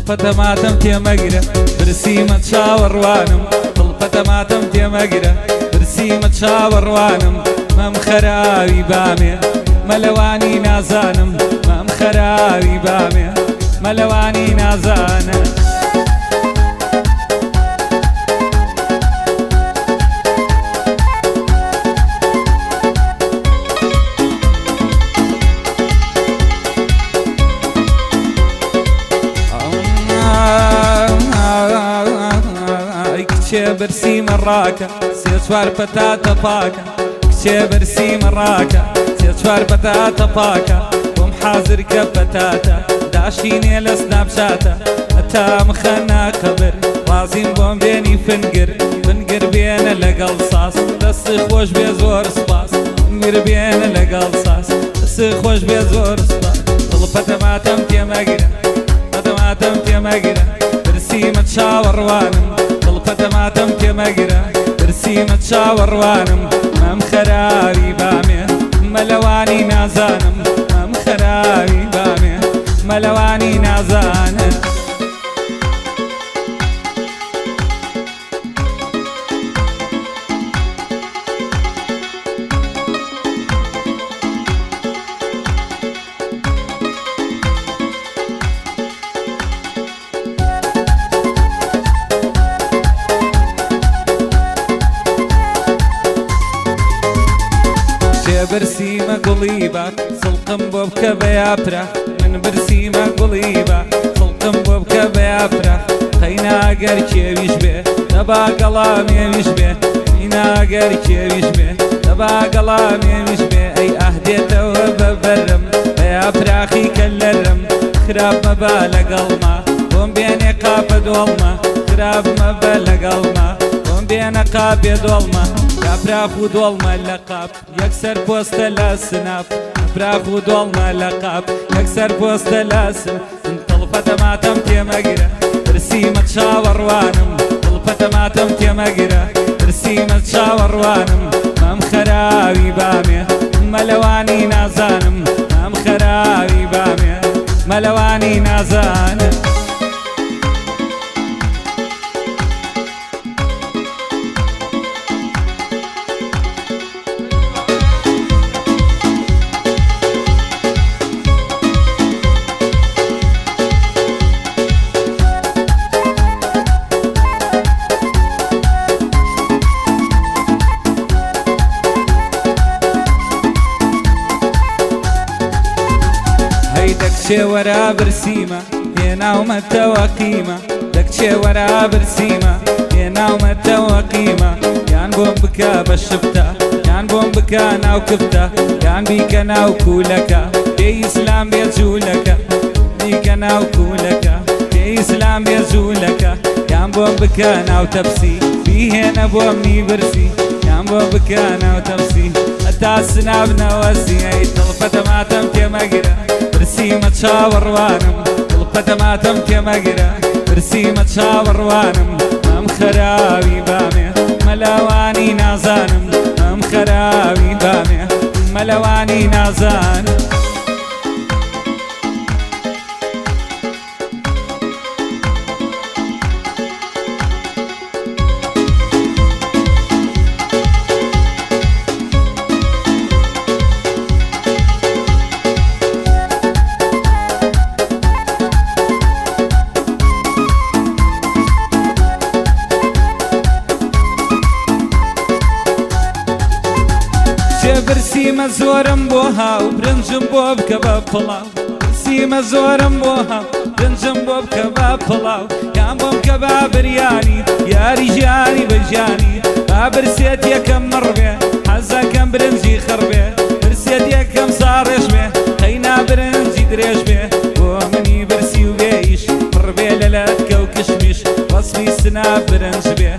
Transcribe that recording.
دڵپەتەماتەم تێمەگرە برسیمە چاوەڕوانم دڵپەتەماتەم تێمەگرە برسیمە چاوەڕوانم مەم خەراوی بامێ مەلەوانی نازانم مەم خەراوی بامێ مەلەوانی نازانە کچێ برسیمە ڕاکە سێ چوار پەتاتە پاکە کچێ برسیمە ڕاکە سێ چوار پەتاتە پاکە بۆم حازر کە پەتاتە داشینێ لە سناپچاتە هەتا مخەنا قەبر وازیم بۆم بێنی فنگر فنگر بێنە لەگەڵ ساس دەستی خۆش بێ زۆر سپاس فنگر بێنە لەگەڵ ساس دەستی خۆش بێ زۆر سپاس دڵپەتەماتەم تێمەگرە پەتەماتەم تێمەگرە برسیمە چاوەڕوانم دڵپەتەماتەم تێمەگرە برسیمە چاوەڕوانم مەم خەراوی بامێ مەلەوانی نازانم مەم خەراوی بامێ مەلەوانی نازانە برسیمە گوڵی باک سڵقم بۆ بکە بە یاپرە من برسیمە گوڵی باک سڵقم بۆ بکە بە یاپرە قەیناگەر کێویش بێ دەبا گەڵامێویش بێ قەیناگەر کێویش بێ دەبا گەڵامێویش بێ ئەی ئەهدێتەوە بە بەرم بە یاپراخی کەلەرم خراپ مەبە لەگەڵما بۆم بێنێ قاپە دۆڵمە خراپ مەبە لەگەڵما بۆم بێنە قاپێ دۆڵمە یاپراخ و دۆڵمە لە قاپ یەکسەر پۆستە لە سناپ یاپراخ و دۆڵمە لە قاپ یەکسەر پۆستە لە سناپ دڵپەتەماتەم تێمەگرە برسیمە چاوەڕوانم دڵپەتەماتەم تێمەگرە برسیمە چاوەڕوانم مەم خەراوی بامێ مەلەوانی نازانم مەم خەراوی بامێ مەلەوانی نازانە دەکچێ وەرا برسیمە هێناومەتەوە قیمە دەکچێ وەرا برسیمە هێناومەتەوە قیمە یان بۆم بکە بە شفتە یان بۆم بکە ناو کفتە یان بیکە ناو کوولەکە پێی ئیسلام بێ جوولەکە بیکە ناو کوولەکە پێی ئیسلام بێ جوولەکە یان بۆم بکە ناو تەپسی بیهێنە بۆم نیبرسی یان بۆ بکە ناو تەپسی هەتا سنابنەوەسی ئەی دڵپەتەماتەم تێمەگرە برسیمە چاوەڕوانم دڵپەتەماتەم تێمەگرە برسیمە چاوەڕوانم مەم خەراوی بامێ مەلەوانی نازانم مەم خەراوی بامێ مەلەوانی نازانم برسیمە زۆرم بۆ هاو برنجم بۆ بکە بە پڵاو برسیمە زۆرم بۆ هاو برنجم بۆ بکە بە پڵاو یان بۆم کە با بریانی یاری ژیانی بەژیانی با برسێت یەکەم مڕبێ حەزەکەم برنجی خڕبێ برسێت یەکەم ساڕێژ بێ قەینا برنجی درێژ بێ بۆ منی برسی و بێئیش پڕبێ لە لەتکە و کشمیش وەسفی سنا برنج بێ